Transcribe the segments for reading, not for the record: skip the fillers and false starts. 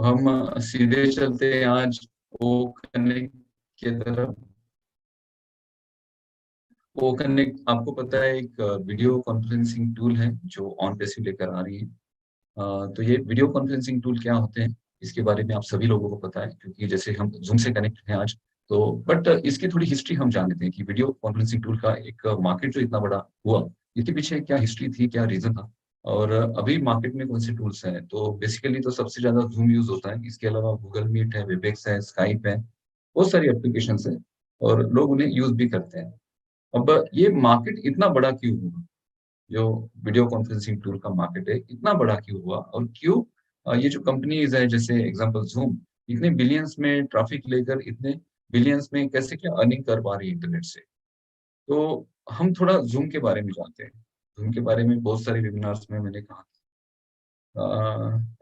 हम सीधे चलते हैं आज ओ कनेक्ट की तरफ। ओ कनेक्ट आपको पता है एक वीडियो कॉन्फ्रेंसिंग टूल है जो ऑन पैसिव लेकर आ रही है। तो ये वीडियो कॉन्फ्रेंसिंग टूल क्या होते हैं इसके बारे में आप सभी लोगों को पता है, क्योंकि जैसे हम जूम से कनेक्ट हैं आज। तो बट इसकी थोड़ी हिस्ट्री हम जान लेते हैं कि वीडियो कॉन्फ्रेंसिंग टूल का एक मार्केट जो इतना बड़ा हुआ, इसके पीछे क्या हिस्ट्री थी, क्या रीजन था, और अभी मार्केट में कौन से टूल्स हैं। तो बेसिकली तो सबसे ज्यादा जूम यूज होता है, इसके अलावा गूगल मीट है, वेबएक्स है, स्काइप है, बहुत सारी एप्लीकेशन है और लोग उन्हें यूज भी करते हैं। अब ये मार्केट इतना बड़ा क्यों हुआ, जो वीडियो कॉन्फ्रेंसिंग टूल का मार्केट है इतना बड़ा क्यों हुआ, और क्यों ये जो कंपनीज है जैसे एग्जांपल जूम इतने बिलियंस में ट्रैफिक लेकर इतने बिलियंस में कैसे क्या अर्निंग कर पा रही है इंटरनेट से। तो हम थोड़ा जूम के बारे में जानते हैं। जूम के बारे में बहुत सारे वेबिनार्स में मैंने कहा।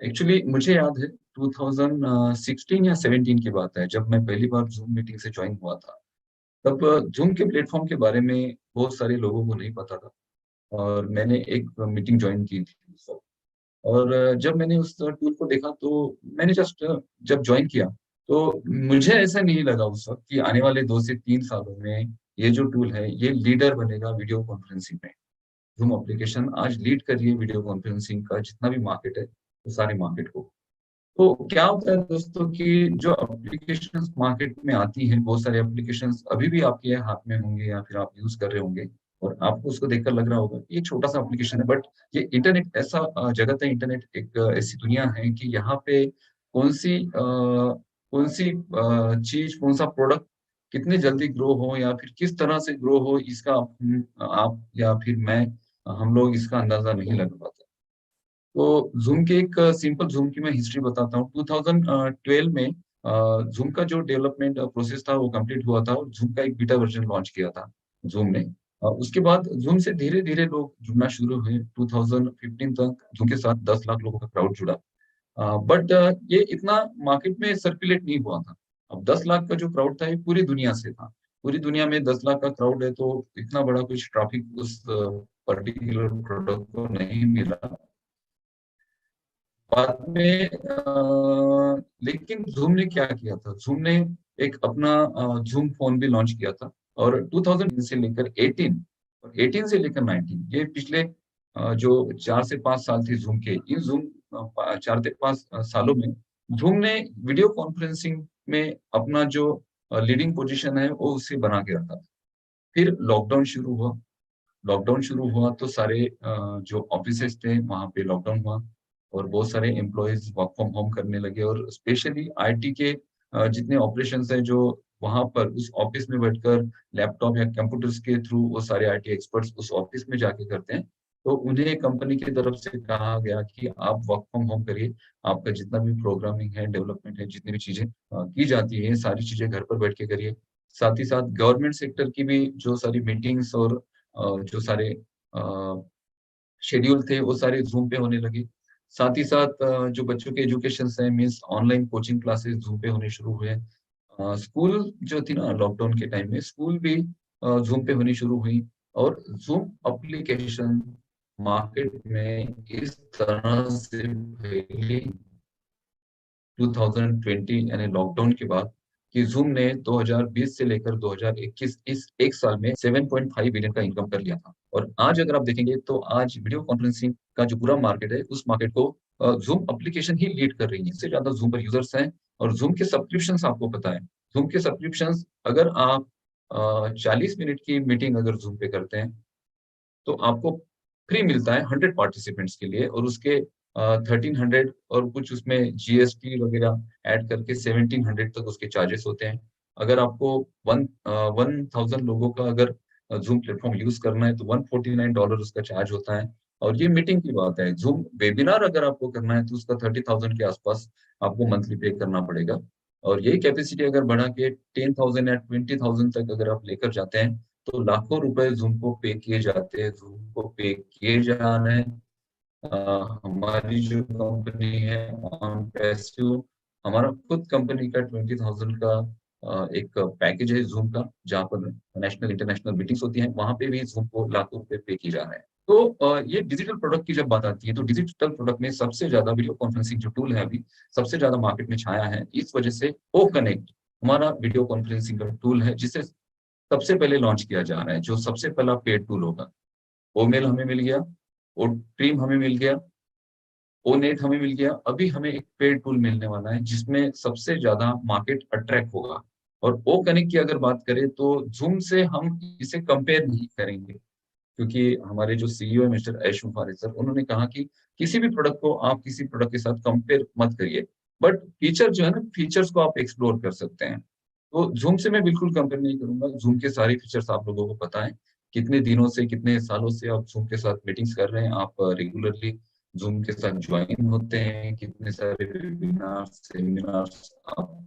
एक्चुअली मुझे याद है 2016 या 17 की बात है, जब मैं पहली बार जूम मीटिंग से ज्वाइन हुआ था। तब जूम के प्लेटफॉर्म के बारे में बहुत सारे लोगों को नहीं पता था, और मैंने एक मीटिंग ज्वाइन की थी उस वक्त। और जब मैंने उस टूल को देखा तो मैंने जस्ट जब ज्वाइन किया तो मुझे ऐसा नहीं लगा उस वक्त कि आने वाले 2 से 3 सालों में ये जो टूल है ये लीडर बनेगा वीडियो कॉन्फ्रेंसिंग में। जूम एप्लीकेशन आज लीड कर रही है वीडियो कॉन्फ्रेंसिंग का जितना भी मार्केट है, वो सारे मार्केट को। तो क्या होता है दोस्तों कि जो एप्लीकेशंस मार्केट में आती हैं, बहुत सारे एप्लीकेशंस अभी भी आपके हाथ में होंगे या फिर आप यूज कर रहे होंगे, और आपको उसको देखकर लग रहा होगा कि ये छोटा सा एप्लीकेशन है, बट ये इंटरनेट ऐसा जगत है, इंटरनेट एक ऐसी दुनिया है कि यहाँ पे कौन सी चीज, कौन सा प्रोडक्ट कितने जल्दी ग्रो हो या फिर किस तरह से ग्रो हो, इसका आप या फिर मैं, हम लोग इसका अंदाजा नहीं लगा पाते। तो जूम के एक सिंपल जूम की मैं हिस्ट्री बताता हूँ। 2012 में जूम का जो डेवलपमेंट प्रोसेस था वो कंप्लीट हुआ था, और जूम का एक बीटा वर्जन लॉन्च किया था जूम ने। उसके बाद जूम से धीरे धीरे लोग जुड़ना शुरू हुए। 2015 तक जूम के साथ 10 लाख लोगों का क्राउड जुड़ा। बट ये इतना मार्केट में सर्कुलेट नहीं हुआ था। अब 10 लाख का जो क्राउड था ये पूरी दुनिया से था। पूरी दुनिया में 10 लाख का क्राउड है, तो इतना बड़ा कुछ ट्रैफिक उस पर्टिकुलर प्रोडक्ट को नहीं मिला बाद में। लेकिन जूम ने क्या किया था, जूम ने एक अपना जूम फोन भी लॉन्च किया था। और 2000 से लेकर 18 और 18 से लेकर 19, ये पिछले जो 4 से 5 साल थे जूम के, इन जूम 4 से 5 सालों में जूम ने वीडियो कॉन्फ्रेंसिंग में अपना जो लीडिंग पोजीशन है वो उससे बना के रखा था। फिर लॉकडाउन शुरू हुआ तो सारे जो ऑफिसेस थे वहां पे लॉकडाउन हुआ, और बहुत सारे एम्प्लॉयज वर्क फ्रॉम होम करने लगे, और स्पेशली आईटी के जितने ऑपरेशंस हैं जो वहां पर उस ऑफिस में बैठकर लैपटॉप या कंप्यूटर्स के थ्रू वो सारे आईटी एक्सपर्ट्स उस ऑफिस में जाके करते हैं। तो उन्हें कंपनी की तरफ से कहा गया कि आप वर्क फ्रॉम होम करिए। आपका जितना भी प्रोग्रामिंग है, डेवलपमेंट है, जितनी भी चीजें की जाती है, सारी चीजें घर पर बैठ के करिए। साथ ही साथ गवर्नमेंट सेक्टर की भी जो सारी मीटिंग्स और जो सारे शेड्यूल थे वो सारे जूम पे होने लगे। साथ ही साथ जो बच्चों के एजुकेशन है, means online coaching classes zoom पे होने शुरू हुए। स्कूल जो थी ना लॉकडाउन के टाइम में, स्कूल भी जूम पे होनी शुरू हुई। और जूम एप्लीकेशन मार्केट में इस तरह से फैली 2020 यानी लॉकडाउन के बाद, कि जूम ने 2020 से लेकर 2021 इस एक साल में 7.5 बिलियन का इनकम कर लिया था। और आज अगर आप देखेंगे तो आज वीडियो कॉन्फ्रेंसिंग का जो पूरा मार्केट है उस मार्केट को जूम एप्लीकेशन ही लीड कर रही है। इससे ज्यादा जूम पर यूजर्स हैं। और जूम के सब्सक्रिप्शन आपको पता है, जूम के सब्सक्रिप्शन अगर आप 40 मिनट की मीटिंग अगर जूम पे करते हैं तो आपको फ्री मिलता है 100 पार्टिसिपेंट्स के लिए, और उसके 1300 और कुछ उसमें जीएसटी वगैरह ऐड करके 1700 तक उसके चार्जेस होते हैं। अगर आपको 1000 लोगों का अगर जूम प्लेटफॉर्म यूज करना है तो $149 उसका चार्ज होता है। और ये मीटिंग की बात है। जूम वेबिनार अगर आपको करना है तो उसका 30,000 के आसपास आपको मंथली पे करना पड़ेगा। और यही कैपेसिटी अगर बढ़ा के 10,000 या 20,000 तक अगर आप लेकर जाते हैं तो लाखों रुपए जूम को पे किए जाते हैं, जूम को पे किए जा रहे हैं। हमारी जो कंपनी है ऑन पैसिव, हमारा खुद कंपनी का 20,000 का एक पैकेज है जूम का, जहाँ पर नेशनल इंटरनेशनल मीटिंग्स होती हैं, वहां पे भी जूम को लाखों रुपए पे की जा रहे हैं। तो ये डिजिटल प्रोडक्ट की जब बात आती है तो डिजिटल प्रोडक्ट में सबसे ज्यादा वीडियो कॉन्फ्रेंसिंग जो टूल है अभी सबसे ज्यादा मार्केट में छाया है। इस वजह से ओ कनेक्ट हमारा वीडियो कॉन्फ्रेंसिंग का टूल है जिसे सबसे पहले लॉन्च किया जा रहा है, जो सबसे पहला पेड टूल होगा। ओ मेल हमें मिल गया, ओ ट्रीम हमें मिल गया, ओ नेट हमें मिल गया। अभी हमें एक पेड टूल मिलने वाला है जिसमें सबसे ज्यादा मार्केट अट्रैक्ट होगा। और ओ कनेक्ट की अगर बात करें तो जूम से हम इसे कंपेयर नहीं करेंगे, क्योंकि हमारे जो सीईओ है मिस्टर ऐश मुफारिद सर, उन्होंने कहा कि किसी भी प्रोडक्ट को आप किसी प्रोडक्ट के साथ कंपेयर मत करिए, बट फीचर जो है ना, फीचर्स को आप एक्सप्लोर कर सकते हैं। तो जूम से मैं बिल्कुल कंपेयर नहीं करूंगा। जूम के सारे फीचर्स आप लोगों को पता है। कितने दिनों से, कितने सालों से आप जूम के साथ मीटिंग्स कर रहे हैं, आप रेगुलरली जूम के साथ ज्वाइन होते हैं, कितने सारे वेबिनार सेमिनार्स आप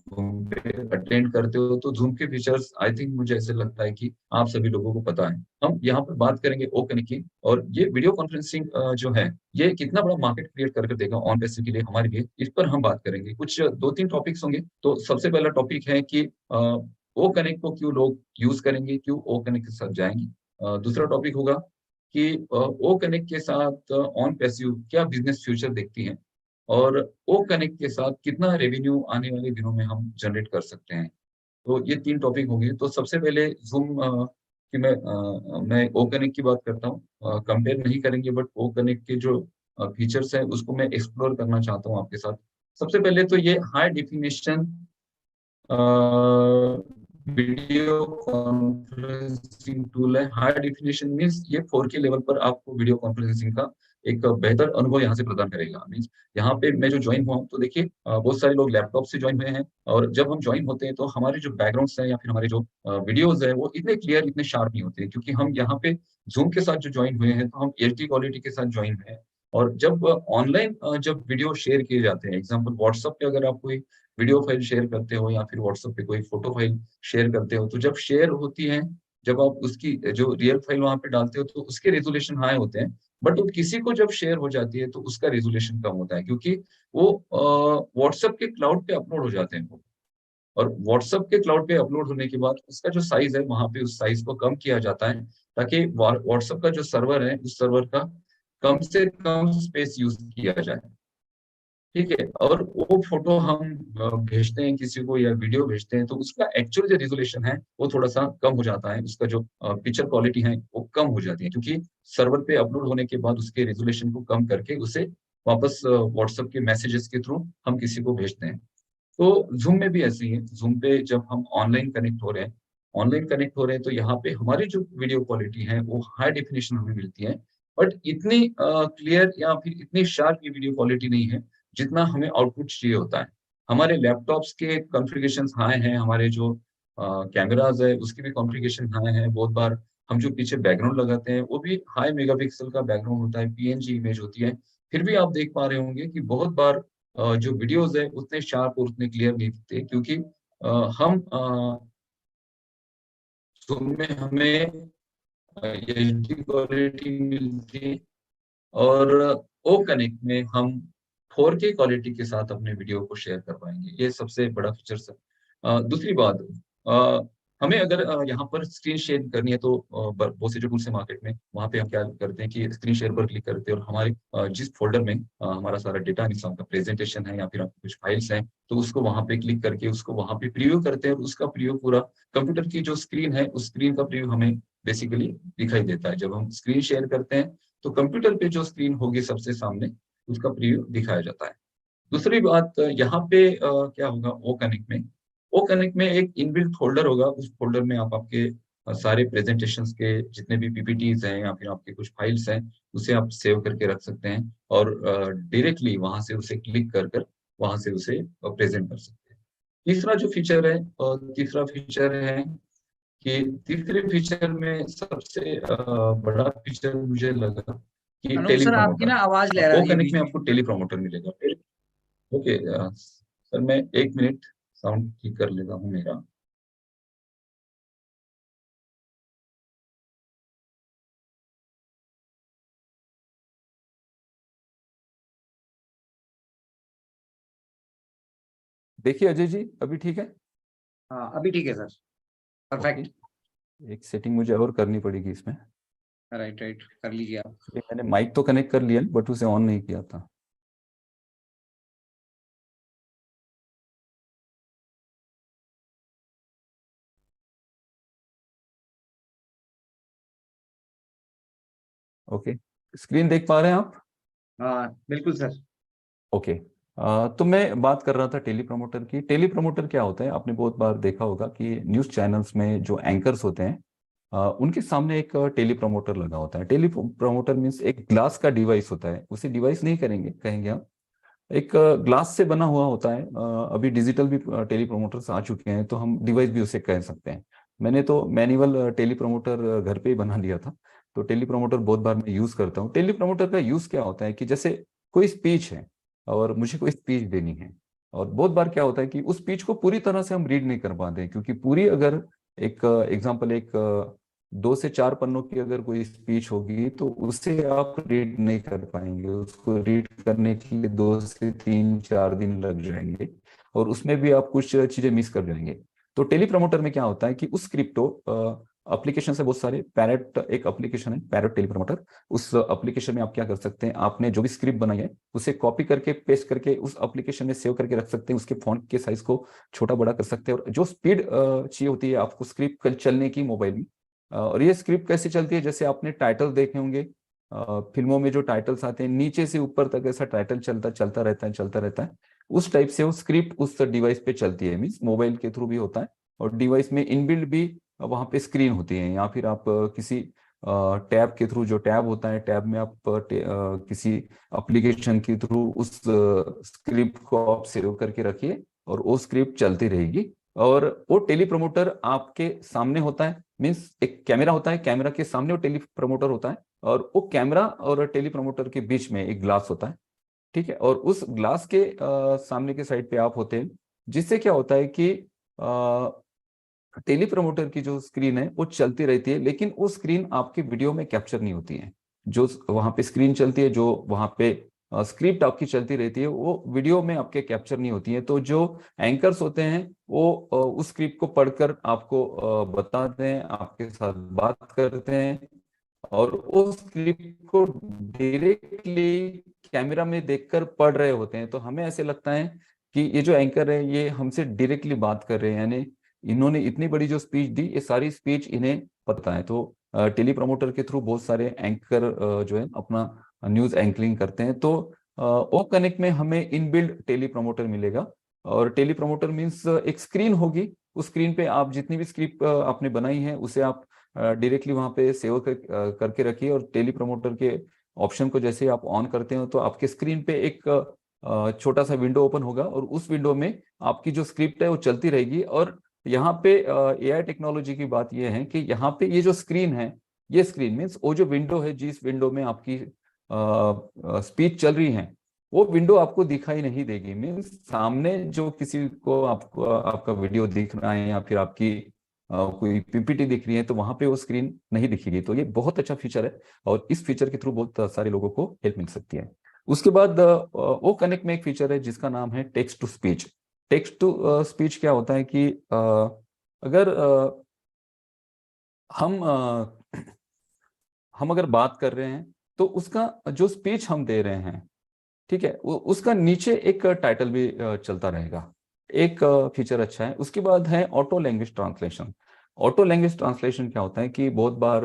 जूम पे अटेंड करते हो। तो जूम के फीचर्स आई थिंक मुझे ऐसे लगता है कि आप सभी लोगों को पता है। हम यहाँ पर बात करेंगे ओ कनेक्ट की, और ये वीडियो कॉन्फ्रेंसिंग जो है ये कितना बड़ा मार्केट क्रिएट करके देगा ऑन पैसे के लिए हमारे लिए, इस पर हम बात करेंगे। कुछ 2-3 टॉपिक्स होंगे। तो सबसे पहला टॉपिक है कि ओ कनेक्ट को क्यों लोग यूज करेंगे, क्यों ओ कनेक्ट के साथ जाएंगे। दूसरा टॉपिक होगा कि ओ कनेक्ट के साथ ऑन पैसिव क्या बिजनेस फ्यूचर देखती है, और ओ कनेक्ट के साथ कितना रेवेन्यू आने वाले दिनों में हम जनरेट कर सकते हैं। तो ये 3 टॉपिक होंगे। तो सबसे पहले ज़ूम की मैं ओ कनेक्ट की बात करता हूँ। कंपेयर नहीं करेंगे, बट ओ कनेक्ट के जो फीचर्स हैं उसको मैं एक्सप्लोर करना चाहता हूँ आपके साथ। सबसे पहले तो ये high definition video conferencing tool है। हाई डेफिनेशन मीन्स ये 4K लेवल पर आपको वीडियो कॉन्फ्रेंसिंग का एक बेहतर अनुभव यहाँ से प्रदान करेगा। मीन्स यहाँ पे मैं जो ज्वाइन हुआ हूँ तो देखिए बहुत सारे लोग लैपटॉप से ज्वाइन हुए हैं, और जब हम ज्वाइन होते हैं तो हमारे जो बैकग्राउंड्स हैं या फिर हमारे जो वीडियोज है वो इतने क्लियर, इतने शार्प नहीं होते, क्योंकि हम यहाँ पे जूम के साथ जो ज्वाइन हुए हैं तो हम एचडी क्वालिटी के साथ ज्वाइन हुए हैं। और जब ऑनलाइन जब वीडियो शेयर किए जाते हैं, एग्जाम्पल व्हाट्सएप पे अगर आप कोई वीडियो फाइल शेयर करते हो या फिर व्हाट्सएप पे कोई फोटो फाइल शेयर करते हो, तो जब शेयर होती है, जब आप उसकी जो रियल फाइल वहां पे डालते हो तो उसके रेजोल्यूशन हाई होते हैं। बट वो किसी को जब शेयर हो जाती है तो उसका रेजोल्यूशन कम होता है, क्योंकि वो व्हाट्सएप के क्लाउड पे अपलोड हो जाते हैं वो। और व्हाट्सएप के क्लाउड पे अपलोड होने के बाद उसका जो साइज है वहां पे उस साइज को कम किया जाता है, ताकि व्हाट्सएप का जो सर्वर है उस सर्वर का कम से कम स्पेस यूज किया जाए। ठीक है। और वो फोटो हम भेजते हैं किसी को या वीडियो भेजते हैं तो उसका एक्चुअल जो रेजोल्यूशन है वो थोड़ा सा कम हो जाता है, उसका जो पिक्चर क्वालिटी है वो कम हो जाती है, क्योंकि सर्वर पे अपलोड होने के बाद उसके रेजोल्यूशन को कम करके उसे वापस व्हाट्सएप के मैसेजेस के थ्रू हम किसी को भेजते हैं। तो जूम में भी ऐसे ही है। जूम पे जब हम ऑनलाइन कनेक्ट हो रहे हैं तो यहाँ पे हमारी जो वीडियो क्वालिटी है वो हाई डेफिनेशन हमें मिलती है, बट इतनी क्लियर या फिर इतनी शार्प ये वीडियो क्वालिटी नहीं है जितना हमें आउटपुट चाहिए होता है। हमारे लैपटॉप्स के कॉन्फ़िगरेशंस हाई हैं, हमारे जो कैमराज है उसकी भी कॉन्फ़िगरेशन हाई है। बहुत बार हम जो पीछे बैकग्राउंड लगाते हैं वो भी हाई मेगापिक्सल का बैकग्राउंड होता है, पीएनजी इमेज होती है। फिर भी आप देख पा रहे होंगे कि बहुत बार जो वीडियोस है उतने शार्प और उतने क्लियर नहीं दिखते, क्योंकि हम ज़ूम में हमें एचडी क्वालिटी मिलती है, और ओ कनेक्ट में हम 4K क्वालिटी के साथ अपने वीडियो को शेयर कर पाएंगे। ये सबसे बड़ा फीचर्स है। दूसरी बात, अ, हमें अगर यहाँ पर स्क्रीन शेयर करनी है तो बहुत से जो टूल्स है मार्केट में, वहाँ पे हम क्या करते हैं कि स्क्रीन शेयर पर क्लिक करते हैं और हमारे जिस फोल्डर में हमारा सारा डेटा मिसा होगा, प्रेजेंटेशन है या फिर आपकी कुछ फाइल्स हैं, तो उसको वहाँ पे क्लिक करके उसको वहाँ पे प्रीव्यू करते हैं, और उसका प्रीव्यू पूरा कंप्यूटर की जो स्क्रीन है उस स्क्रीन का प्रीव्यू हमें बेसिकली दिखाई देता है। जब हम स्क्रीन शेयर करते हैं तो कंप्यूटर पे जो स्क्रीन होगी सबसे सामने उसका प्रीव्यू दिखाया जाता है। दूसरी बात, यहाँ पे क्या होगा ओ कनेक्ट में, ओ कनेक्ट में एक इनबिल्ट फोल्डर होगा। उस फोल्डर में आप आपके सारे प्रेजेंटेशंस के जितने भी पीपीटीज हैं या फिर आपके कुछ फाइल्स हैं उसे आप सेव करके रख सकते हैं, और डायरेक्टली वहां से उसे क्लिक कर कर वहां से उसे प्रेजेंट कर सकते हैं। तीसरा जो फीचर है, तीसरा फीचर है कि तीसरे फीचर में सबसे बड़ा फीचर मुझे लगा कि अनूप टेली सर, आपकी प्रमोटर। ना आवाज लहरा ओ रही है कनेक्ट बीच में में। आपको टेली प्रमोटर मिलेगा। ओके सर, मैं 1 मिनट साउंड ठीक कर लेता हूँ मेरा। देखिए अजय जी, अभी ठीक है? हाँ, अभी ठीक है सर। ओके। परफेक्ट। एक सेटिंग मुझे और करनी पड़ेगी इसमें। राइट राइट, कर लीजिए आप। मैंने माइक तो कनेक्ट कर लिया बट उसे ऑन नहीं किया था। ओके, स्क्रीन देख पा रहे हैं आप? हाँ बिल्कुल सर। ओके। तो मैं बात कर रहा था टेली प्रमोटर की। टेली प्रमोटर क्या होता है, आपने बहुत बार देखा होगा कि न्यूज चैनल्स में जो एंकर्स होते हैं उनके सामने एक टेली प्रमोटर लगा होता है। टेली प्रमोटर मीन्स एक ग्लास का डिवाइस होता है, उसे डिवाइस नहीं कहेंगे हम, एक ग्लास से बना हुआ होता है। अभी डिजिटल भी टेली प्रमोटर्स आ चुके हैं, तो हम डिवाइस भी उसे कह सकते हैं। मैंने तो मैनुअल टेली प्रमोटर घर पे ही बना लिया था, तो टेली प्रमोटर बहुत बार मैं यूज करता हूँ। टेली प्रमोटर का यूज क्या होता है कि जैसे कोई स्पीच है और मुझे कोई स्पीच देनी है, और बहुत बार क्या होता है कि उस स्पीच को पूरी तरह से हम रीड नहीं कर पाते हैं, क्योंकि पूरी अगर एक एग्जाम्पल एक 2 से 4 पन्नों की अगर कोई स्पीच होगी तो उसे आप रीड नहीं कर पाएंगे। उसको रीड करने के लिए 2 से 3 4 दिन लग जाएंगे, और उसमें भी आप कुछ चीजें मिस कर जाएंगे। तो टेली प्रमोटर में क्या होता है कि उस स्क्रिप्ट को एप्लीकेशन से बहुत सारे, पैरेट एक एप्लीकेशन है, पैरेट टेली प्रमोटर। उस एप्लीकेशन में आप क्या कर सकते हैं, आपने जो भी स्क्रिप्ट बनाई है उसे कॉपी करके पेस्ट करके उस एप्लीकेशन में सेव करके रख सकते हैं। उसके फॉन्ट के साइज को छोटा बड़ा कर सकते हैं, और जो स्पीड चाहिए होती है आपको स्क्रिप्ट चलने की मोबाइल में, और ये स्क्रिप्ट कैसे चलती है, जैसे आपने टाइटल देखे होंगे फिल्मों में, जो टाइटल्स आते हैं नीचे से ऊपर तक ऐसा टाइटल चलता चलता रहता है, चलता रहता है। उस टाइप से वो स्क्रिप्ट उस डिवाइस पे चलती है, मीन्स मोबाइल के थ्रू भी होता है, और डिवाइस में इनबिल्ड भी वहां पे स्क्रीन होती है, या फिर आप किसी टैब के थ्रू, जो टैब होता है टैब में आप किसी एप्लीकेशन के थ्रू उस स्क्रिप्ट को आप सेव करके रखिए, और वो स्क्रिप्ट चलती रहेगी। और वो टेली प्रमोटर आपके सामने होता है, मीन्स एक कैमरा होता है, कैमरा के सामने वो टेली प्रमोटर होता है, और वो कैमरा और टेली प्रमोटर के बीच में एक ग्लास होता है। ठीक है, और उस ग्लास के सामने के साइड पे आप होते हैं, जिससे क्या होता है कि टेली प्रमोटर की जो स्क्रीन है वो चलती रहती है, लेकिन वो स्क्रीन आपके वीडियो में कैप्चर नहीं होती है। जो वहां पे स्क्रीन चलती है, जो वहां पे स्क्रिप्ट आपकी चलती रहती है, वो वीडियो में आपके कैप्चर नहीं होती है। तो जो एंकर्स होते हैं वो उस स्क्रिप्ट को पढ़कर आपको बताते हैं, आपके साथ बात करते हैं, और उस स्क्रिप्ट को डायरेक्टली कैमरा में देखकर पढ़ रहे होते हैं। तो हमें ऐसे लगता है कि ये जो एंकर है ये हमसे डायरेक्टली बात कर रहे हैं, यानी इन्होंने इतनी बड़ी जो स्पीच दी, ये सारी स्पीच इन्हें पता है। तो टेली प्रमोटर के थ्रू बहुत सारे एंकर जो है अपना न्यूज एंकरिंग करते हैं। तो ओ कनेक्ट में हमें इनबिल्ड टेली प्रमोटर मिलेगा। और टेली प्रमोटर मीन्स एक स्क्रीन होगी, उस स्क्रीन पे आप जितनी भी स्क्रिप्ट आपने बनाई है उसे आप डायरेक्टली वहां पे सेव करके रखिए, और टेली प्रमोटर के ऑप्शन को जैसे आप ऑन करते हो तो आपके स्क्रीन पे एक छोटा सा विंडो ओपन होगा, और उस विंडो में आपकी जो स्क्रिप्ट है वो चलती रहेगी। और यहाँ पे एआई टेक्नोलॉजी की बात यह है कि यहाँ पे ये जो स्क्रीन है, ये स्क्रीन मीन्स वो जो विंडो है, जिस विंडो में आपकी स्पीच चल रही है, वो विंडो आपको दिखाई नहीं देगी। मीन्स सामने जो किसी को आपको आपका वीडियो दिख रहा है, या फिर आपकी कोई पीपीटी दिख रही है, तो वहां पे वो स्क्रीन नहीं दिखेगी। तो ये बहुत अच्छा फीचर है, और इस फीचर के थ्रू बहुत सारे लोगों को हेल्प मिल सकती है। उसके बाद वो कनेक्ट में एक फीचर है जिसका नाम है text to speech. Text to speech क्या होता है कि अगर हम हम अगर बात कर रहे हैं, तो उसका जो स्पीच हम दे रहे हैं, ठीक है, उसका नीचे एक टाइटल भी चलता रहेगा। एक फीचर अच्छा है। उसके बाद है auto language translation. Auto language translation क्या होता है कि बहुत बार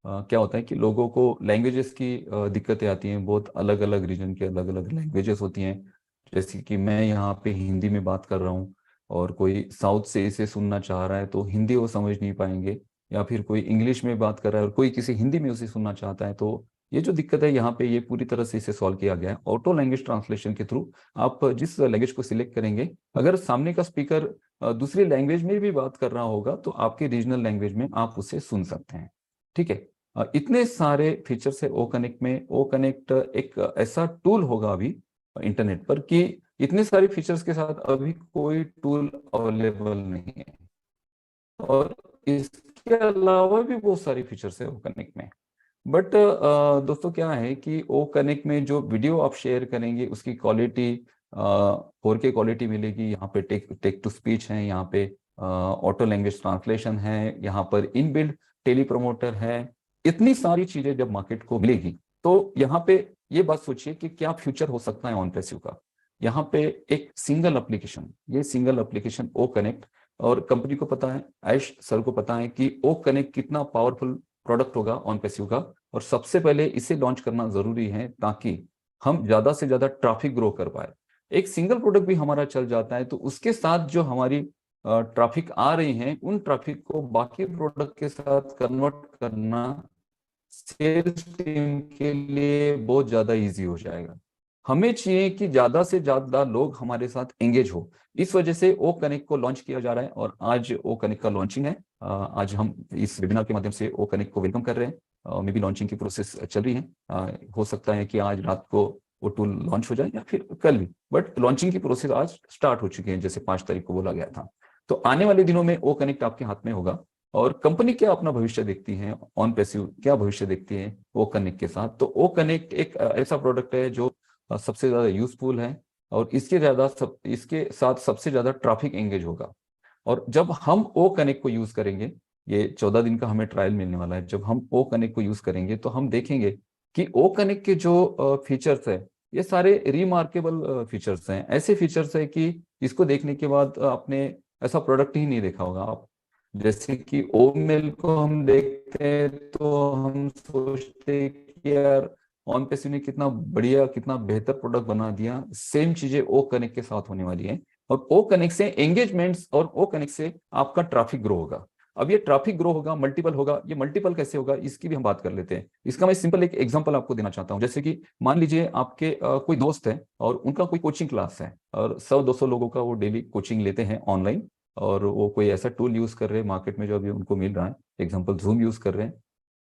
क्या होता है कि लोगों को लैंग्वेजेस की दिक्कतें आती हैं। बहुत अलग अलग रीजन के अलग अलग लैंग्वेजेस होती हैं। जैसे कि मैं यहाँ पे हिंदी में बात कर रहा हूँ, और कोई साउथ से इसे सुनना चाह रहा है तो हिंदी वो समझ नहीं पाएंगे, या फिर कोई इंग्लिश में बात कर रहा है और कोई किसी हिंदी में उसे सुनना चाहता है। तो ये जो दिक्कत है यहाँ पे, ये पूरी तरह से इसे सॉल्व किया गया है ऑटो लैंग्वेज ट्रांसलेशन के थ्रू। आप जिस लैंग्वेज को सिलेक्ट करेंगे, अगर सामने का स्पीकर दूसरी लैंग्वेज में भी बात कर रहा होगा, तो आपके रीजनल लैंग्वेज में आप उसे सुन सकते हैं। ठीक है, इतने सारे फीचर्स है ओ कनेक्ट में। ओ कनेक्ट एक ऐसा टूल होगा अभी इंटरनेट पर कि इतने सारे फीचर्स के साथ अभी कोई टूल अवेलेबल नहीं है, और इसके अलावा भी बहुत सारी फीचर्स है ओ कनेक्ट में। बट दोस्तों क्या है कि ओ कनेक्ट में जो वीडियो आप शेयर करेंगे उसकी क्वालिटी 4K क्वालिटी मिलेगी। यहाँ पे टेक टू स्पीच है, यहाँ पे ऑटो लैंग्वेज ट्रांसलेशन है, यहाँ पर इनबिल्ट टेली प्रमोटर है, इतनी सारी चीजें जब मार्केट को मिलेगी तो यहाँ पे ये बात सोचिए कि क्या फ्यूचर हो सकता है ऑन पैसिव का। यहाँ पे एक सिंगल एप्लीकेशन, ये सिंगल एप्लीकेशन ओ कनेक्ट, और कंपनी को पता है, आयुष सर को पता है कि ओ कनेक्ट कितना पावरफुल प्रोडक्ट होगा ऑन पैसिव का, और सबसे पहले इसे लॉन्च करना जरूरी है ताकि हम ज्यादा से ज्यादा ट्रैफिक ग्रो कर पाए। एक सिंगल प्रोडक्ट भी हमारा चल जाता है तो उसके साथ जो हमारी ट्रैफिक आ रही है उन ट्रैफिक को बाकी प्रोडक्ट के साथ कन्वर्ट करना सेल्स टीम के लिए बहुत ज्यादा इजी हो जाएगा। हमें चाहिए कि ज्यादा से ज्यादा लोग हमारे साथ एंगेज हो, इस वजह से ओ कनेक्ट को लॉन्च किया जा रहा है और आज ओ कनेक्ट का लॉन्चिंग है। आज हम इस वेबिनार के माध्यम से ओ कनेक्ट को वेलकम कर रहे हैं। मे बी लॉन्चिंग की प्रोसेस चल रही है, हो सकता है कि आज रात को वो टूल लॉन्च हो जाए या फिर कल भी, बट लॉन्चिंग की प्रोसेस आज स्टार्ट हो चुकी है, जैसे 5 तारीख को बोला गया था। तो आने वाले दिनों में ओ कनेक्ट आपके हाथ में होगा। और कंपनी क्या अपना भविष्य देखती है, ऑन पैसिव क्या भविष्य देखती है ओ कनेक्ट के साथ, तो ओ कनेक्ट एक ऐसा प्रोडक्ट है जो सबसे ज्यादा यूजफुल है और इसके साथ सबसे ज्यादा ट्रैफिक एंगेज होगा। और जब हम ओ कनेक्ट को यूज करेंगे, ये 14 दिन का हमें ट्रायल मिलने वाला है, जब हम ओ कनेक्ट को यूज करेंगे तो हम देखेंगे कि ओ कनेक्ट के जो फीचर्स है ये सारे रिमार्केबल फीचर्स हैं। ऐसे फीचर्स है कि इसको देखने के बाद आपने ऐसा प्रोडक्ट ही नहीं देखा होगा आप। जैसे कि ओ मेल को हम देखते हैं तो हम सोचते हैं कि यार ऑन पैसिव ने कितना बढ़िया कितना बेहतर प्रोडक्ट बना दिया, सेम चीजें ओ कनेक्ट के साथ होने वाली है। और ओ कनेक्ट से एंगेजमेंट्स और ओ कनेक्ट से आपका ट्रैफिक ग्रो होगा। अब ये ट्रैफिक ग्रो होगा, मल्टीपल होगा, ये मल्टीपल कैसे होगा इसकी भी हम बात कर लेते हैं। इसका मैं सिंपल एक एग्जांपल आपको देना चाहता हूं। जैसे कि मान लीजिए आपके कोई दोस्त है और उनका कोई कोचिंग क्लास है और 100-200 लोगों का वो डेली कोचिंग लेते हैं ऑनलाइन, और वो कोई ऐसा टूल यूज कर रहे हैं मार्केट में जो अभी उनको मिल रहा है, एग्जाम्पल जूम यूज कर रहे हैं।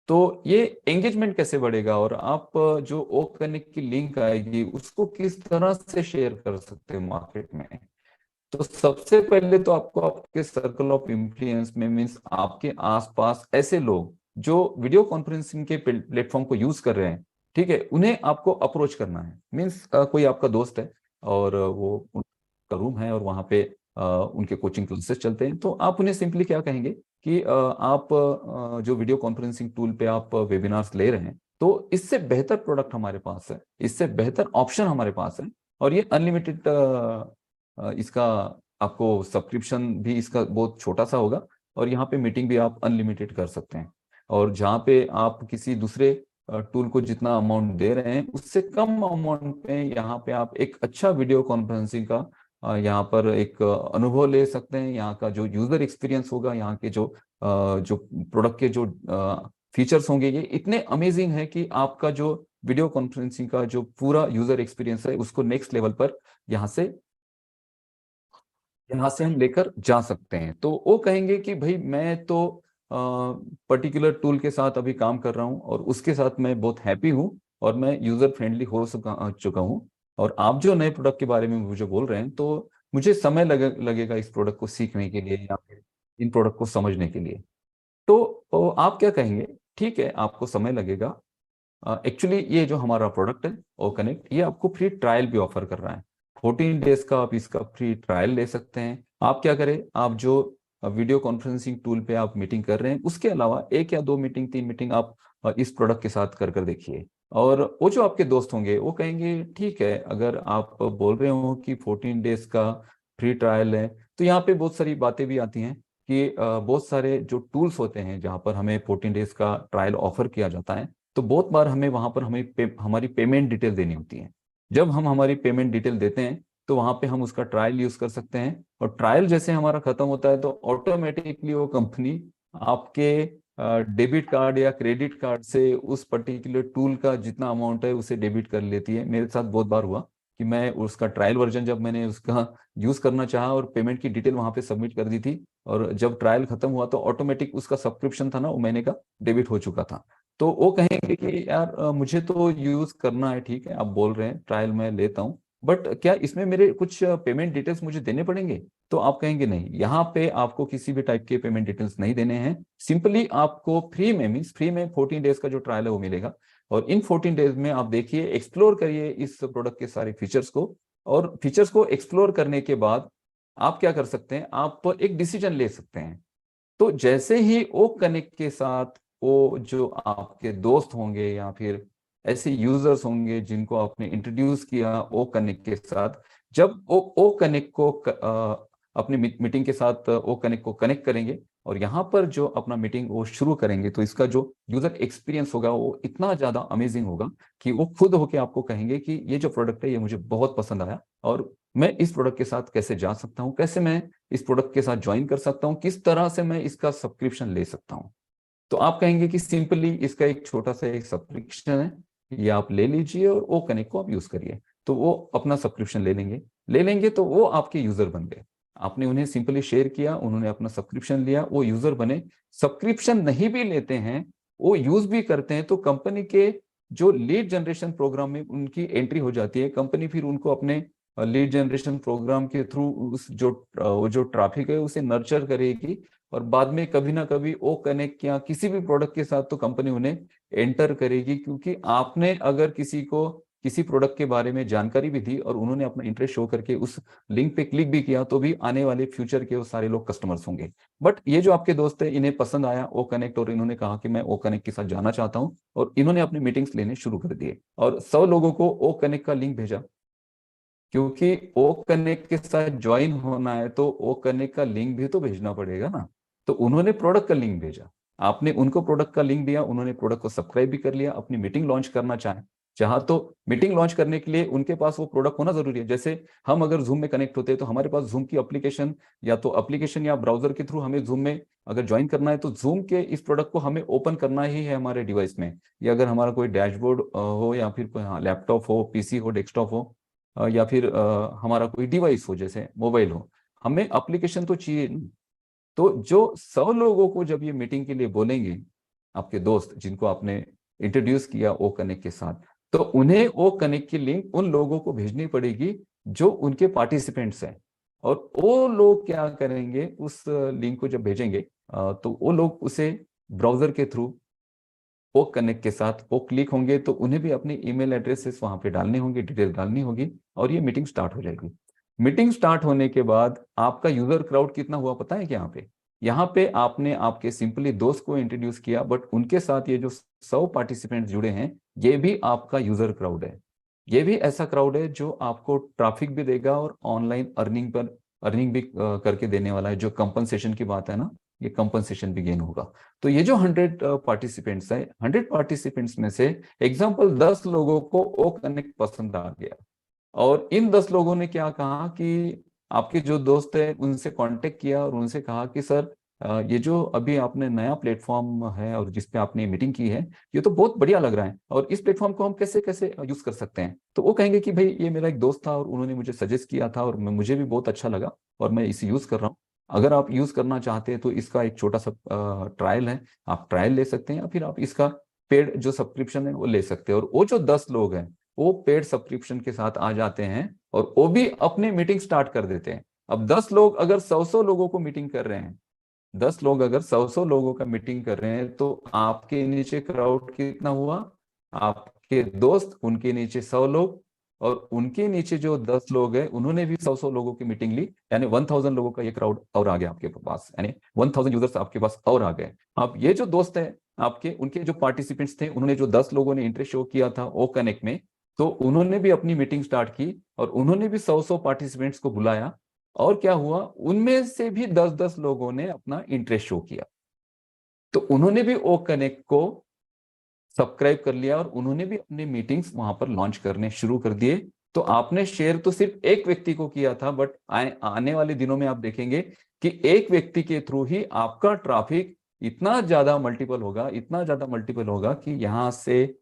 तो ये एंगेजमेंट कैसे बढ़ेगा और आप जो ओ कनेक्ट की लिंक आएगी उसको किस तरह से शेयर कर सकते हैं मार्केट में। तो सबसे पहले तो आपको आपके सर्कल ऑफ इन्फ्लुएंस में, मीन्स आपके आसपास ऐसे लोग जो वीडियो कॉन्फ्रेंसिंग के प्लेटफॉर्म को यूज कर रहे हैं, ठीक है, उन्हें आपको अप्रोच करना है। मीन्स कोई आपका दोस्त है और वो उनका रूम है और वहां पे उनके कोचिंग क्लासेस चलते हैं, तो आप उन्हें सिंपली क्या कहेंगे कि आप जो वीडियो कॉन्फ्रेंसिंग टूल पे आप वेबिनार्स ले रहे हैं, तो इससे बेहतर प्रोडक्ट हमारे पास है, इससे बेहतर ऑप्शन हमारे पास है, और ये अनलिमिटेड इसका आपको सब्सक्रिप्शन भी इसका बहुत छोटा सा होगा, और यहाँ पे मीटिंग भी आप अनलिमिटेड कर सकते हैं। और जहाँ पे आप किसी दूसरे टूल को जितना अमाउंट दे रहे हैं उससे कम अमाउंट पे यहाँ पे आप एक अच्छा वीडियो कॉन्फ्रेंसिंग का यहाँ पर एक अनुभव ले सकते हैं। यहाँ का जो यूजर एक्सपीरियंस होगा, यहाँ के जो प्रोडक्ट के जो फीचर्स होंगे, ये इतने अमेजिंग है कि आपका जो वीडियो कॉन्फ्रेंसिंग का जो पूरा यूजर एक्सपीरियंस है उसको नेक्स्ट लेवल पर यहाँ से हम लेकर जा सकते हैं। तो वो कहेंगे कि भाई मैं तो पर्टिकुलर टूल के साथ अभी काम कर रहा हूँ और उसके साथ मैं बहुत हैप्पी हूँ और मैं यूजर फ्रेंडली हो चुका हूँ, और आप जो नए प्रोडक्ट के बारे में मुझे बोल रहे हैं तो मुझे समय लगेगा इस प्रोडक्ट को सीखने के लिए या फिर इन प्रोडक्ट को समझने के लिए। तो आप क्या कहेंगे, ठीक है आपको समय लगेगा, एक्चुअली ये जो हमारा प्रोडक्ट है ओ कनेक्ट, ये आपको फ्री ट्रायल भी ऑफर कर रहा है। 14 डेज का आप इसका फ्री ट्रायल ले सकते हैं। आप क्या करें, आप जो वीडियो कॉन्फ्रेंसिंग टूल पे आप मीटिंग कर रहे हैं उसके अलावा 1 या 2 मीटिंग 3 मीटिंग आप इस प्रोडक्ट के साथ कर देखिए। और वो जो आपके दोस्त होंगे वो कहेंगे ठीक है, अगर आप बोल रहे हो कि 14 डेज का फ्री ट्रायल है, तो यहाँ पे बहुत सारी बातें भी आती हैं कि बहुत सारे जो टूल्स होते हैं जहाँ पर हमें 14 डेज का ट्रायल ऑफर किया जाता है, तो बहुत बार हमें वहां पर हमारी पेमेंट डिटेल देनी होती है। जब हम हमारी पेमेंट डिटेल देते हैं तो वहां पे हम उसका ट्रायल यूज कर सकते हैं, और ट्रायल जैसे हमारा खत्म होता है तो ऑटोमेटिकली वो कंपनी आपके डेबिट कार्ड या क्रेडिट कार्ड से उस पर्टिकुलर टूल का जितना अमाउंट है उसे डेबिट कर लेती है। मेरे साथ बहुत बार हुआ कि मैं उसका ट्रायल वर्जन जब मैंने उसका यूज करना चाहा और पेमेंट की डिटेल वहां पे सबमिट कर दी थी, और जब ट्रायल खत्म हुआ तो ऑटोमेटिक उसका सब्सक्रिप्शन था ना वो महीने का डेबिट हो चुका था। तो वो कहेंगे कि यार मुझे तो यूज करना है, ठीक है आप बोल रहे हैं ट्रायल में लेता हूँ, बट क्या इसमें मेरे कुछ पेमेंट डिटेल्स मुझे देने पड़ेंगे। तो आप कहेंगे नहीं, यहाँ पे आपको किसी भी टाइप के पेमेंट डिटेल्स नहीं देने हैं, सिंपली आपको फ्री में, मीन्स फ्री में 14 डेज का जो ट्रायल है वो मिलेगा। और इन 14 डेज में आप देखिए, एक्सप्लोर करिए इस प्रोडक्ट के सारे फीचर्स को, और फीचर्स को एक्सप्लोर करने के बाद आप क्या कर सकते हैं, आप एक डिसीजन ले सकते हैं। तो जैसे ही ओ कनेक्ट के साथ वो जो आपके दोस्त होंगे या फिर ऐसे यूजर्स होंगे जिनको आपने इंट्रोड्यूस किया ओ कनेक्ट के साथ, जब वो ओ कनेक्ट को अपनी मीटिंग के साथ ओ कनेक्ट को कनेक्ट करेंगे और यहाँ पर जो अपना मीटिंग वो शुरू करेंगे, तो इसका जो यूजर एक्सपीरियंस होगा वो इतना ज्यादा अमेजिंग होगा कि वो खुद होके आपको कहेंगे कि ये जो प्रोडक्ट है ये मुझे बहुत पसंद आया और मैं इस प्रोडक्ट के साथ कैसे जा सकता हूँ, कैसे मैं इस प्रोडक्ट के साथ ज्वाइन कर सकता हूँ, किस तरह से मैं इसका सब्सक्रिप्शन ले सकता हूँ। तो आप कहेंगे कि सिंपली इसका एक छोटा सा एक सब्सक्रिप्शन है, ये आप ले लीजिए और ओ कनेक्ट को आप यूज करिए। तो वो अपना सब्सक्रिप्शन ले लेंगे तो वो आपके यूजर बन गए। आपने उन्हें सिंपली शेयर किया, उन्होंने अपना सब्सक्रिप्शन लिया, वो यूजर बने। सब्सक्रिप्शन नहीं भी लेते हैं, वो यूज भी करते हैं, तो कंपनी के जो लीड जनरेशन प्रोग्राम में उनकी एंट्री हो जाती है। कंपनी फिर उनको अपने लीड जनरेशन प्रोग्राम के थ्रू उस जो ट्रैफिक है उसे नर्चर करेगी और बाद में कभी ना कभी ओ कनेक्ट या किसी भी प्रोडक्ट के साथ तो कंपनी उन्हें एंटर करेगी, क्योंकि आपने अगर किसी को किसी प्रोडक्ट के बारे में जानकारी भी दी और उन्होंने अपना इंटरेस्ट शो करके उस लिंक पे क्लिक भी किया, तो भी आने वाले फ्यूचर के वो सारे लोग कस्टमर्स होंगे। बट ये जो आपके दोस्त है, इन्हें पसंद आया ओ कनेक्ट और इन्होंने कहा कि मैं ओ कनेक्ट के साथ जाना चाहता हूँ और इन्होंने अपने मीटिंग्स लेने शुरू कर दिए और 100 लोगों को ओ कनेक्ट का लिंक भेजा। क्योंकि ओ कनेक्ट के साथ ज्वाइन होना है तो ओ कनेक्ट का लिंक भी तो भेजना पड़ेगा ना। तो उन्होंने प्रोडक्ट का लिंक भेजा, आपने उनको प्रोडक्ट का लिंक दिया, उन्होंने प्रोडक्ट को सब्सक्राइब भी कर लिया। अपनी मीटिंग लॉन्च करना चाहा तो मीटिंग लॉन्च करने के लिए उनके पास वो प्रोडक्ट होना जरूरी है। जैसे हम अगर जूम में कनेक्ट होते हैं तो हमारे पास जूम की एप्लीकेशन या ब्राउजर के थ्रू हमें जूम में अगर ज्वाइन करना है तो जूम के इस प्रोडक्ट को हमें ओपन करना ही है हमारे डिवाइस में। या अगर हमारा कोई डैशबोर्ड हो या फिर कोई लैपटॉप हो, पीसी हो, डेस्कटॉप हो या फिर हमारा कोई डिवाइस हो जैसे मोबाइल हो, हमें एप्लीकेशन तो चाहिए। तो जो 100 लोगों को जब ये मीटिंग के लिए बोलेंगे आपके दोस्त जिनको आपने इंट्रोड्यूस किया ओ कनेक्ट के साथ, तो उन्हें ओ कनेक्ट की लिंक उन लोगों को भेजनी पड़ेगी जो उनके पार्टिसिपेंट्स हैं। और वो लोग क्या करेंगे, उस लिंक को जब भेजेंगे तो वो लोग उसे ब्राउजर के थ्रू ओ कनेक्ट के साथ वो क्लिक होंगे तो उन्हें भी अपने ईमेल एड्रेसेस वहां पे डालने होंगे, डिटेल डालनी होगी और ये मीटिंग स्टार्ट हो जाएगी। मीटिंग स्टार्ट होने के बाद आपका यूजर क्राउड कितना हुआ पता है क्या? यहाँ पे आपने आपके सिंपली दोस्त को इंट्रोड्यूस किया, बट उनके साथ ये जो 100 पार्टिसिपेंट्स जुड़े हैं ये भी आपका यूजर क्राउड है। ये भी ऐसा क्राउड है जो आपको ट्रैफिक भी देगा और ऑनलाइन अर्निंग भी करके देने वाला है। जो कंपनसेशन की बात है ना, ये कंपनसेशन भी गेन होगा। तो ये जो 100 पार्टिसिपेंट्स है, 100 पार्टिसिपेंट्स में से एग्जांपल 10 लोगों को ओ कनेक्ट पसंद आ गया और इन 10 लोगों ने क्या कहा कि आपके जो दोस्त है उनसे कांटेक्ट किया और उनसे कहा कि सर ये जो अभी आपने नया प्लेटफॉर्म है और जिस पे आपने मीटिंग की है ये तो बहुत बढ़िया लग रहा है और इस प्लेटफॉर्म को हम कैसे कैसे यूज कर सकते हैं। तो वो कहेंगे कि भाई ये मेरा एक दोस्त था और उन्होंने मुझे सजेस्ट किया था और मुझे भी बहुत अच्छा लगा और मैं इसे यूज कर रहा हूँ। अगर आप यूज करना चाहते हैं तो इसका एक छोटा सा ट्रायल है, आप ट्रायल ले सकते हैं या फिर आप इसका पेड जो सब्सक्रिप्शन है वो ले सकते हैं। और वो जो 10 लोग हैं वो पेड सब्सक्रिप्शन के साथ आ जाते हैं और वो भी अपनी मीटिंग स्टार्ट कर देते हैं। अब 10 लोग अगर 100 लोगों को मीटिंग कर रहे हैं, 10 लोग अगर 100 लोगों का मीटिंग कर रहे हैं तो आपके नीचे क्राउड कितना हुआ? आपके दोस्त, उनके नीचे 100 लोग और उनके नीचे जो 10 लोग हैं उन्होंने भी 100 लोगों की मीटिंग ली, यानी 1000 लोगों का ये क्राउड और आ गया आपके पास, यानी 1000 यूजर्स आपके पास और आ गए। अब ये जो दोस्त है आपके, उनके जो पार्टिसिपेंट्स थे, उन्होंने जो 10 लोगों ने इंटरेस्ट शो किया था ओ कनेक्ट में, तो उन्होंने भी अपनी मीटिंग स्टार्ट की और उन्होंने भी 100 पार्टिसिपेंट्स को बुलाया। और क्या हुआ, उनमें से भी 10 लोगों ने अपना इंटरेस्ट शो किया, तो उन्होंने भी ओ कनेक्ट को सब्सक्राइब कर लिया और उन्होंने भी अपने मीटिंग्स वहां पर लॉन्च करने शुरू कर दिए। तो आपने शेयर तो सिर्फ एक व्यक्ति को किया था, बट आने वाले दिनों में आप देखेंगे कि एक व्यक्ति के थ्रू ही आपका ट्रैफिक इतना ज्यादा मल्टीपल होगा कि यहां से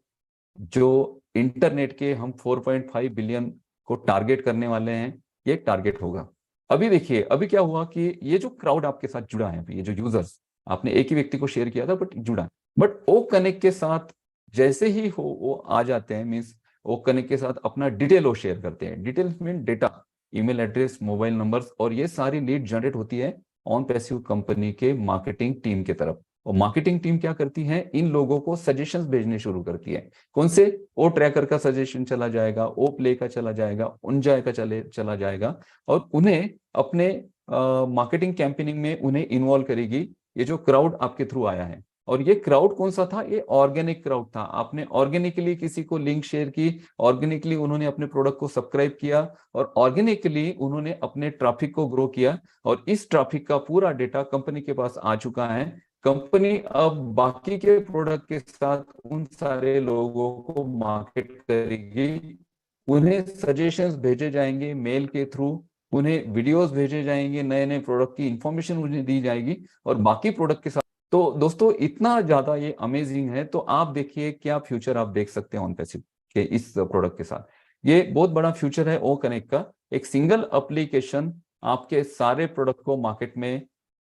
जो इंटरनेट के हम 4.5 बिलियन को टारगेट करने वाले हैं, ये टारगेट होगा। अभी देखिए, अभी क्या हुआ कि ये जो क्राउड आपके साथ जुड़ा है, ये जो यूजर्स, आपने एक ही व्यक्ति को शेयर किया था बट जुड़ा, बट ओ कनेक्ट के साथ जैसे ही हो वो आ जाते हैं, मीन्स ओ कनेक्ट के साथ अपना डिटेल वो शेयर करते हैं। Details mean data, email address, mobile numbers, और ये सारी लीड जनरेट होती है ऑन पैसिव कंपनी के मार्केटिंग टीम के तरफ। और मार्केटिंग टीम क्या करती है, इन लोगों को सजेशंस भेजने शुरू करती है। कौन से? ओ ट्रैकर का सजेशन चला जाएगा, ओ प्ले का चला जाएगा, उनजाय का चला जाएगा और उन्हें अपने मार्केटिंग कैंपेनिंग में उन्हें इन्वॉल्व करेगी ये जो क्राउड आपके थ्रू आया है। और ये क्राउड कौन सा था? ये ऑर्गेनिक क्राउड था। आपने ऑर्गेनिकली किसी को लिंक शेयर की, ऑर्गेनिकली उन्होंने अपने प्रोडक्ट को सब्सक्राइब किया और ऑर्गेनिकली उन्होंने अपने ट्रैफिक को ग्रो किया और इस ट्रैफिक का पूरा डेटा कंपनी के पास आ चुका है। कंपनी अब बाकी के प्रोडक्ट के साथ उन सारे लोगों को मार्केट करेगी, उन्हें सजेशंस भेजे जाएंगे मेल के थ्रू, उन्हें वीडियोस भेजे जाएंगे, नए नए प्रोडक्ट की इंफॉर्मेशन उन्हें दी जाएगी और बाकी प्रोडक्ट के साथ। तो दोस्तों इतना ज्यादा ये अमेजिंग है। तो आप देखिए क्या फ्यूचर आप देख सकते हैं OnPassive के इस प्रोडक्ट के साथ। ये बहुत बड़ा फ्यूचर है ओ कनेक्ट का। एक सिंगल एप्लीकेशन आपके सारे प्रोडक्ट को मार्केट में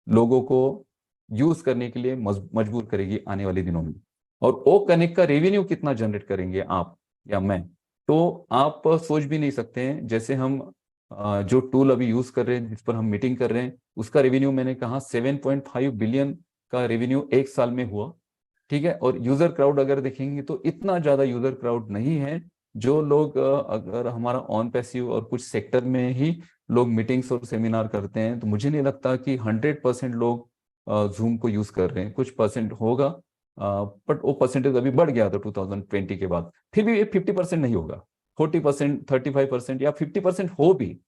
लोगों को यूज करने के लिए मजबूर करेगी आने वाले दिनों में। और ओ कनेक्ट का रेवेन्यू कितना जनरेट करेंगे आप या मैं, तो आप सोच भी नहीं सकते हैं। जैसे हम जो टूल अभी यूज कर रहे हैं, जिस पर हम मीटिंग कर रहे हैं, उसका रेवेन्यू मैंने कहा 7.5 बिलियन का रेवेन्यू एक साल में हुआ, ठीक है। और यूजर क्राउड अगर देखेंगे तो इतना ज्यादा यूजर क्राउड नहीं है। जो लोग अगर हमारा OnPassive और कुछ सेक्टर में ही लोग मीटिंग्स और सेमिनार करते हैं, तो मुझे नहीं लगता कि 100% लोग जूम को यूज कर रहे हैं। कुछ परसेंट होगा, बट वो परसेंटेज अभी बढ़ गया था 2020 के बाद। फिर भी ये 50% नहीं होगा, 40%, 35% या 50% हो भी,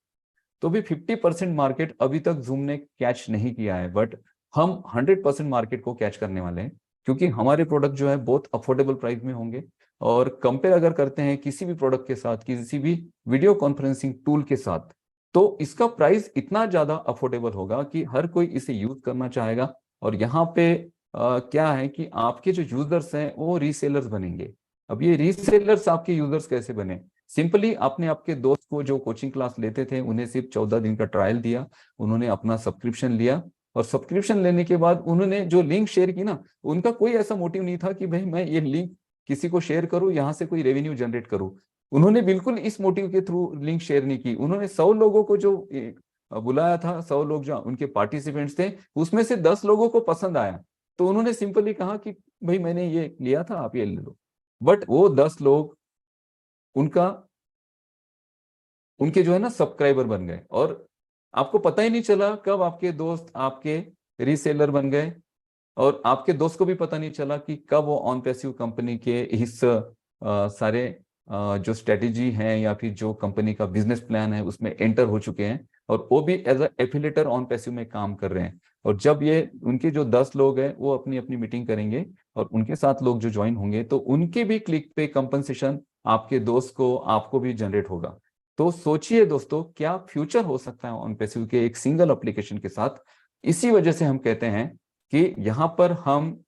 तो भी 50% मार्केट अभी तक जूम ने कैच नहीं किया है। बट हम 100% मार्केट को कैच करने वाले हैं, क्योंकि हमारे प्रोडक्ट जो है बहुत अफोर्डेबल प्राइस में होंगे। और कंपेयर अगर करते हैं किसी भी प्रोडक्ट के साथ, किसी भी वीडियो कॉन्फ्रेंसिंग टूल के साथ, तो इसका प्राइस इतना ज्यादा अफोर्डेबल होगा कि हर कोई इसे यूज करना चाहेगा। और यहाँ पे क्या है कि आपके जो यूजर्स हैं वो रीसेलर्स बनेंगे। अब ये रीसेलर्स आपके यूजर्स कैसे बने? सिंपली आपने आपके दोस्त को जो कोचिंग क्लास लेते थे, उन्हें सिर्फ 14 दिन का ट्रायल दिया, उन्होंने अपना सब्सक्रिप्शन लिया और सब्सक्रिप्शन लेने के बाद उन्होंने जो लिंक शेयर की ना, उनका कोई ऐसा मोटिव नहीं था कि भाई मैं ये लिंक किसी को शेयर करूं, यहां से कोई रेवेन्यू जनरेट करूं। उन्होंने बिल्कुल इस मोटिव के थ्रू लिंक शेयर नहीं की। उन्होंने 100 लोगों को जो बुलाया था, 100 लोग जो उनके पार्टिसिपेंट्स थे, उसमें से 10 लोगों को पसंद आया, तो उन्होंने सिंपली कहा कि भाई मैंने ये लिया था, आप ये ले लो। बट वो 10 लोग उनके जो है ना सब्सक्राइबर बन गए और आपको पता ही नहीं चला कब आपके दोस्त आपके रीसेलर बन गए। और आपके दोस्त को भी पता नहीं चला कि कब वो OnPassive कंपनी के इस सारे जो स्ट्रेटेजी है या फिर जो कंपनी का बिजनेस प्लान है उसमें एंटर हो चुके हैं, और वो भी एज अ एफिलेटर OnPassive में काम कर रहे हैं। और जब ये उनके जो 10 लोग हैं वो अपनी अपनी मीटिंग करेंगे और उनके साथ लोग जो ज्वाइन होंगे, तो उनके भी क्लिक पे कंपनसेशन आपके दोस्त को, आपको भी जनरेट होगा। तो सोचिए दोस्तों क्या फ्यूचर हो सकता है OnPassive के एक सिंगल एप्लीकेशन के साथ। इसी वजह से हम कहते हैं कि यहाँ पर हम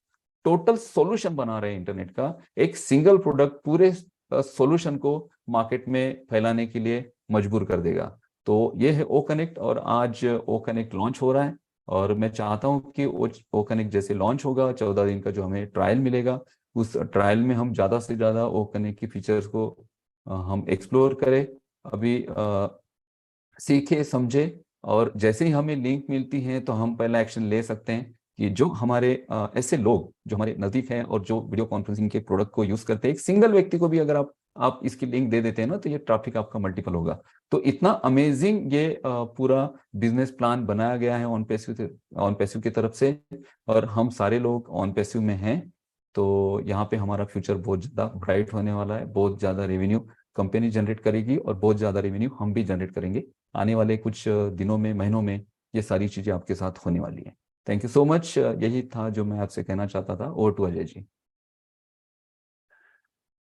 टोटल सॉल्यूशन बना रहे हैं इंटरनेट का। एक सिंगल प्रोडक्ट पूरे सॉल्यूशन को मार्केट में फैलाने के लिए मजबूर कर देगा। तो ये है ओ कनेक्ट, और आज ओ कनेक्ट लॉन्च हो रहा है। और मैं चाहता हूं कि ओ कनेक्ट जैसे लॉन्च होगा, 14 दिन का जो हमें ट्रायल मिलेगा, उस ट्रायल में हम ज्यादा से ज्यादा ओ कनेक्ट की फीचर्स को हम एक्सप्लोर करें, अभी सीखे समझे। और जैसे ही हमें लिंक मिलती है तो हम पहला एक्शन ले सकते हैं कि जो हमारे ऐसे लोग जो हमारे नजदीक हैं और जो वीडियो कॉन्फ्रेंसिंग के प्रोडक्ट को यूज करते हैं, एक सिंगल व्यक्ति को भी अगर आप इसकी लिंक दे देते हैं ना, तो ये ट्रैफिक आपका मल्टीपल होगा। तो इतना अमेजिंग ये पूरा बिजनेस प्लान बनाया गया है OnPassive की तरफ से, और हम सारे लोग OnPassive में हैं। तो यहाँ पे हमारा फ्यूचर बहुत ज्यादा ब्राइट होने वाला है। बहुत ज्यादा रेवेन्यू कंपनी जनरेट करेगी और बहुत ज्यादा रेवेन्यू हम भी जनरेट करेंगे। आने वाले कुछ दिनों में, महीनों में ये सारी चीजें आपके साथ होने वाली हैं। Thank you so much. यही था जो मैं आपसे कहना चाहता था। Over to Ajay ji.